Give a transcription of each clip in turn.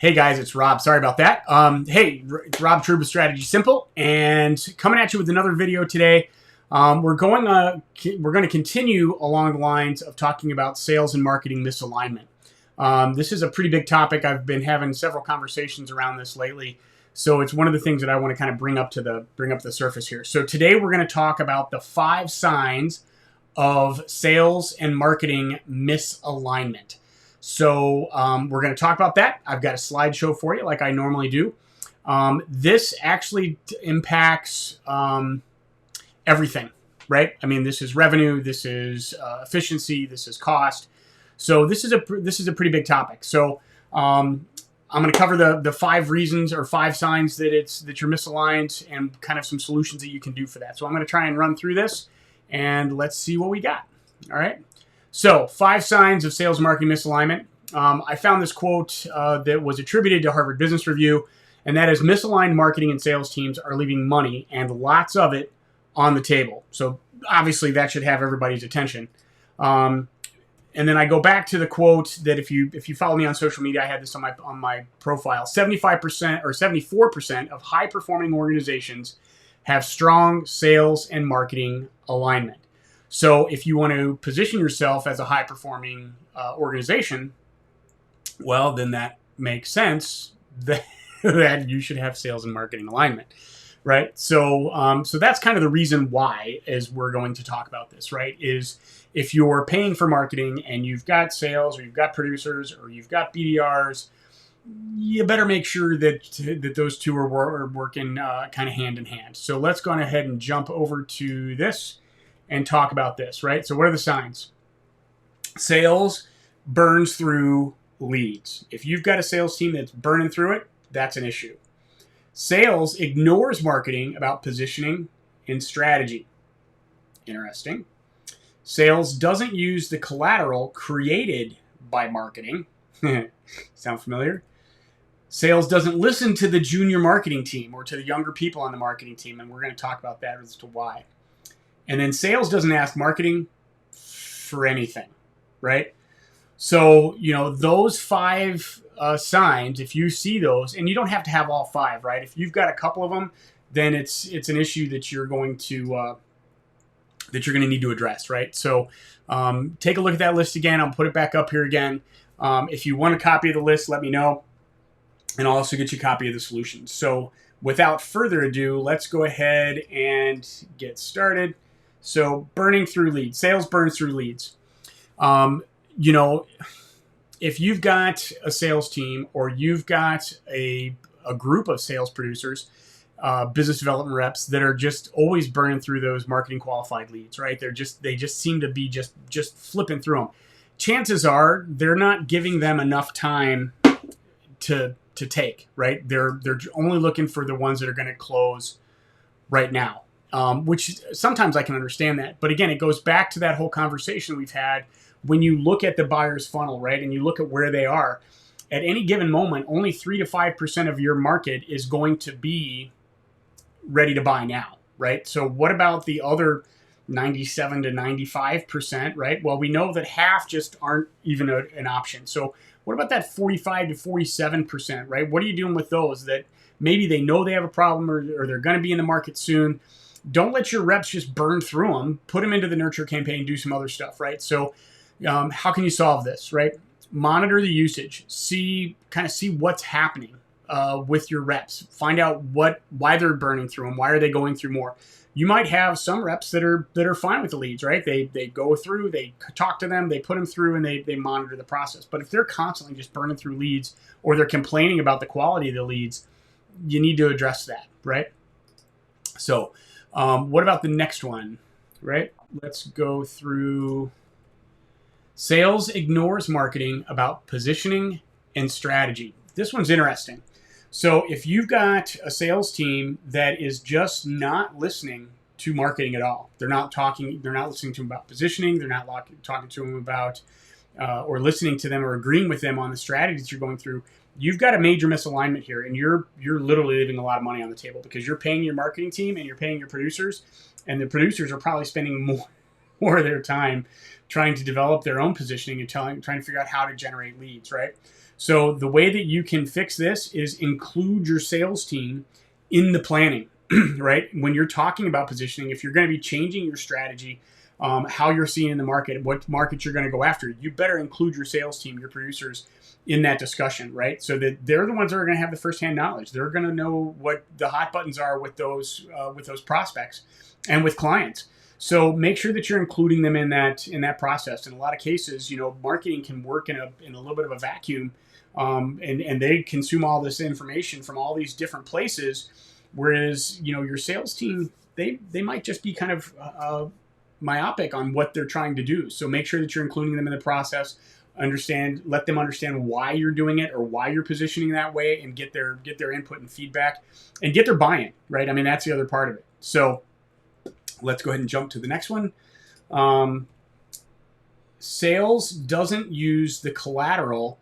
Hey guys, it's Rob. Sorry about that. It's Rob True with Strategy Simple, and coming at you with another video today. We're going to continue along the lines of talking about sales and marketing misalignment. This is a pretty big topic. I've been having several conversations around this lately, so it's one of the things that I want to kind of bring up to the surface here. So today we're going to talk about the 5 signs of sales and marketing misalignment. So we're going to talk about that. I've got a slideshow for you like I normally do. This actually impacts everything, right? I mean, this is revenue, this is efficiency, this is cost. So this is a pretty big topic. So I'm going to cover the 5 reasons or 5 signs that you're misaligned and kind of some solutions that you can do for that. So I'm going to try and run through this and let's see what we got. All right. So 5 signs of sales marketing misalignment. I found this quote that was attributed to Harvard Business Review, and that is, misaligned marketing and sales teams are leaving money and lots of it on the table. So obviously that should have everybody's attention. And then I go back to the quote that if you follow me on social media, I had this on my profile. 75% or 74% of high performing organizations have strong sales and marketing alignment. So if you want to position yourself as a high-performing organization, well, then that makes sense that you should have sales and marketing alignment, right? So that's kind of the reason why, as we're going to talk about this, right, is if you're paying for marketing and you've got sales or you've got producers or you've got BDRs, you better make sure that those two are working kind of hand in hand. So let's go ahead and jump over to this and talk about this, right? So what are the signs? Sales burns through leads. If you've got a sales team that's burning through it, that's an issue. Sales ignores marketing about positioning and strategy. Interesting. Sales doesn't use the collateral created by marketing. Sound familiar? Sales doesn't listen to the junior marketing team or to the younger people on the marketing team, and we're going to talk about that as to why. And then sales doesn't ask marketing for anything, right? So, those 5 signs, if you see those, and you don't have to have all 5, right? If you've got a couple of them, then it's an issue that you're going to need to address, right? So take a look at that list again. I'll put it back up here again. If you want a copy of the list, let me know, and I'll also get you a copy of the solutions. So without further ado, let's go ahead and get started. So burning through leads, sales burns through leads. If you've got a sales team or you've got a group of sales producers, business development reps that are just always burning through those marketing qualified leads, right? They just seem to be just flipping through them. Chances are they're not giving them enough time to take, right? They're only looking for the ones that are going to close right now. Which sometimes I can understand that. But again, it goes back to that whole conversation we've had when you look at the buyer's funnel, right? And you look at where they are. At any given moment, only 3 to 5% of your market is going to be ready to buy now, right? So what about the other 97 to 95%, right? Well, we know that half just aren't even an option. So what about that 45 to 47%, right? What are you doing with those that maybe they know they have a problem or they're going to be in the market soon? Don't let your reps just burn through them. Put them into the nurture campaign, do some other stuff, right? So how can you solve this, right? Monitor the usage. See what's happening with your reps. Find out why they're burning through them. Why are they going through more? You might have some reps that are fine with the leads, right? They go through, they talk to them, they put them through, and they monitor the process. But if they're constantly just burning through leads or they're complaining about the quality of the leads, you need to address that, right? So what about the next one, right? Let's go through. Sales ignores marketing about positioning and strategy. This one's interesting. So if you've got a sales team that is just not listening to marketing at all, they're not listening to them about positioning, they're not talking to them about or listening to them or agreeing with them on the strategies you're going through, you've got a major misalignment here, and you're literally leaving a lot of money on the table because you're paying your marketing team and you're paying your producers, and the producers are probably spending more of their time trying to develop their own positioning and trying to figure out how to generate leads, right? So the way that you can fix this is include your sales team in the planning, right? When you're talking about positioning, if you're going to be changing your strategy, how you're seeing the market, what markets you're going to go after, you better include your sales team, your producers, in that discussion, right? So that they're the ones that are going to have the firsthand knowledge. They're going to know what the hot buttons are with those prospects and with clients. So make sure that you're including them in that process. In a lot of cases, marketing can work in a little bit of a vacuum, and they consume all this information from all these different places. Whereas your sales team, they might just be kind of myopic on what they're trying to do. So make sure that you're including them in the process. Let them understand why you're doing it or why you're positioning that way, and get their input and feedback, and get their buy-in, right? I mean, that's the other part of it. So let's go ahead and jump to the next one. Sales doesn't use the collateral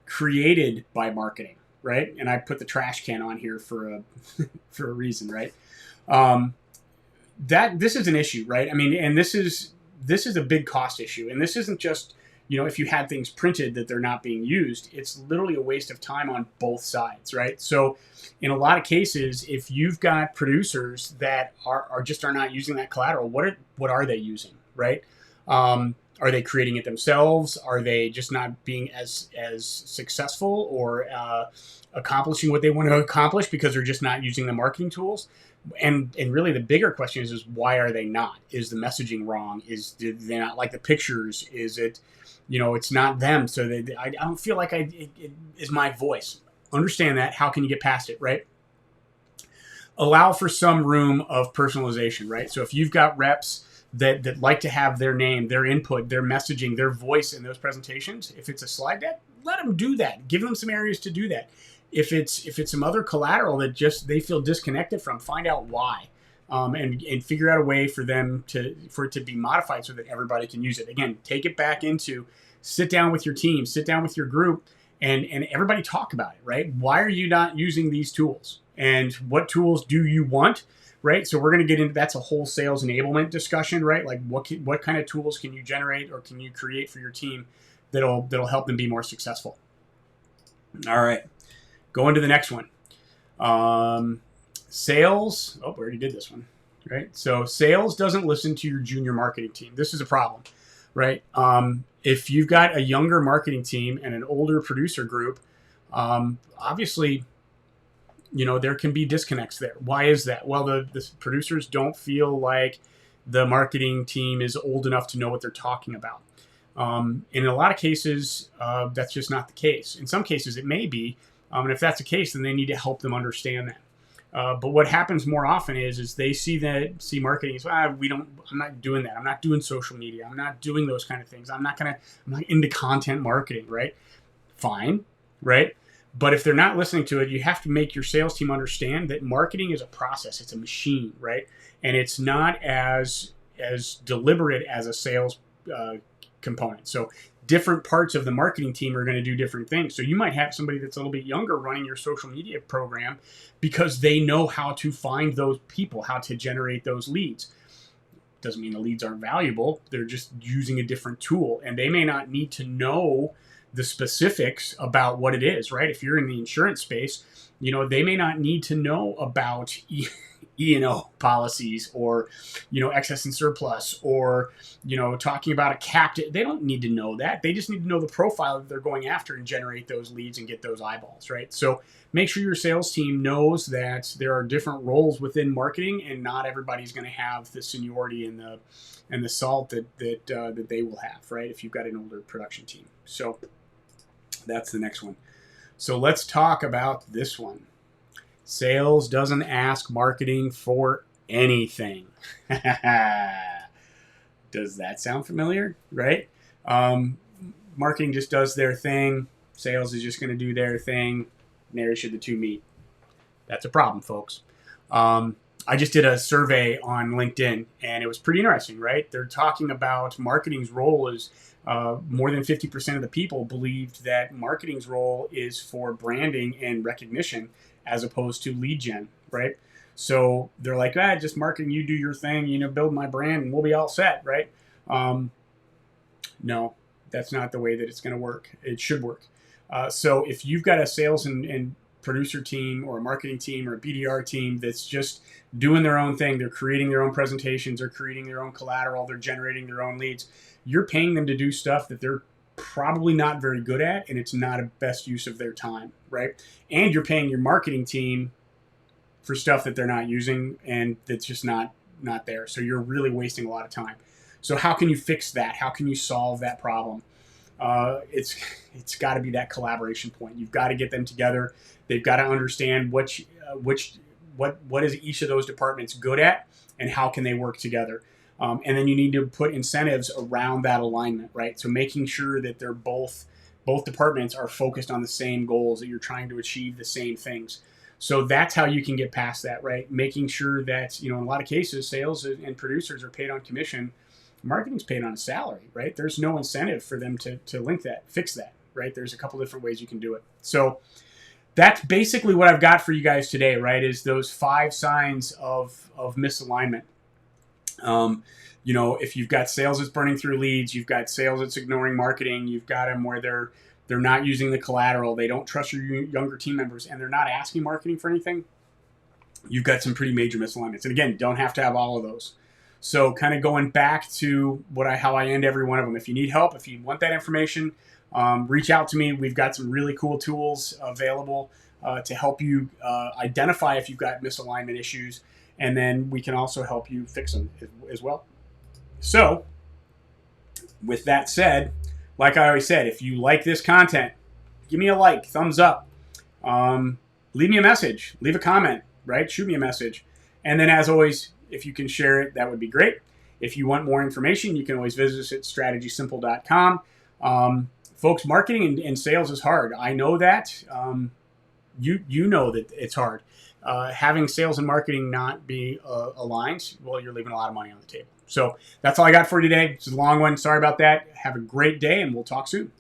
created by marketing, right? And I put the trash can on here for a reason, right? That this is an issue, right? I mean, and this is a big cost issue, and this isn't just if you had things printed that they're not being used. It's literally a waste of time on both sides, right? So in a lot of cases, if you've got producers that are not using that collateral, what are they using, right? Are they creating it themselves? Are they just not being as successful or accomplishing what they want to accomplish because they're just not using the marketing tools? And really the bigger question is why are they not? Is the messaging wrong? Do they not like the pictures? Is it, it's not them? So I don't feel like it is my voice. Understand that. How can you get past it, right? Allow for some room of personalization, right? So if you've got reps that like to have their name, their input, their messaging, their voice in those presentations, if it's a slide deck, let them do that. Give them some areas to do that. If it's some other collateral that just they feel disconnected from, find out why, and figure out a way for it to be modified so that everybody can use it. Again, take it back into sit down with your team, sit down with your group, and everybody talk about it, right? Why are you not using these tools? And what tools do you want, right? So we're going to get into that's a whole sales enablement discussion, right? Like what kind of tools can you generate or can you create for your team that'll help them be more successful? All right. Going to the next one. Sales. Oh, we already did this one, right? So sales doesn't listen to your junior marketing team. This is a problem, right? If you've got a younger marketing team and an older producer group, obviously, there can be disconnects there. Why is that? Well, the producers don't feel like the marketing team is old enough to know what they're talking about. In a lot of cases, that's just not the case. In some cases, it may be. And if that's the case, then they need to help them understand that. But what happens more often is they see marketing as, I'm not doing that. I'm not doing social media. I'm not doing those kind of things. I'm not into content marketing, right? Fine, right? But if they're not listening to it, you have to make your sales team understand that marketing is a process. It's a machine, right? And it's not as deliberate as a sales component. So different parts of the marketing team are going to do different things. So you might have somebody that's a little bit younger running your social media program because they know how to find those people, how to generate those leads. Doesn't mean the leads aren't valuable. They're just using a different tool, and they may not need to know the specifics about what it is, right? If you're in the insurance space, they may not need to know about E&O policies or, excess and surplus or, talking about a captive. They don't need to know that. They just need to know the profile that they're going after and generate those leads and get those eyeballs, right? So make sure your sales team knows that there are different roles within marketing, and not everybody's going to have the seniority and the salt that they will have, right? If you've got an older production team. So that's the next one. So let's talk about this one. Sales doesn't ask marketing for anything. Does that sound familiar? Right? Marketing just does their thing. Sales is just going to do their thing. Nary should the two meet. That's a problem, folks. I just did a survey on LinkedIn, and it was pretty interesting, right? They're talking about marketing's role is more than 50% of the people believed that marketing's role is for branding and recognition as opposed to lead gen, right? So they're like, just marketing, you do your thing, build my brand and we'll be all set, right? No, that's not the way that it's going to work. It should work. So if you've got a sales and producer team or a marketing team or a BDR team that's just doing their own thing, they're creating their own presentations, they're creating their own collateral, they're generating their own leads, you're paying them to do stuff that they're probably not very good at, and it's not a best use of their time, right? And you're paying your marketing team for stuff that they're not using and that's just not there. So you're really wasting a lot of time. So how can you fix that? How can you solve that problem? It's got to be that collaboration point. You've got to get them together. They've got to understand what is each of those departments good at, and how can they work together. And then you need to put incentives around that alignment, right? So making sure that they're both departments are focused on the same goals, that you're trying to achieve the same things. So that's how you can get past that, right? Making sure that, in a lot of cases, sales and producers are paid on commission. Marketing's paid on a salary, right? There's no incentive for them to fix that, right? There's a couple different ways you can do it. So that's basically what I've got for you guys today, right? Is those 5 signs of misalignment. If you've got sales that's burning through leads, you've got sales that's ignoring marketing, you've got them where they're not using the collateral, they don't trust your younger team members, and they're not asking marketing for anything, you've got some pretty major misalignments. And again, don't have to have all of those. So kind of going back to how I end every one of them. If you need help, if you want that information, reach out to me. We've got some really cool tools available to help you identify if you've got misalignment issues, and then we can also help you fix them as well. So with that said, like I always said, if you like this content, give me a like, thumbs up, leave me a message, leave a comment, right? Shoot me a message. And then as always, if you can share it, that would be great. If you want more information, you can always visit us at strategysimple.com. Folks, marketing and sales is hard. I know that. You know that it's hard. Having sales and marketing not be aligned, well, you're leaving a lot of money on the table. So that's all I got for you today. It's a long one. Sorry about that. Have a great day, and we'll talk soon.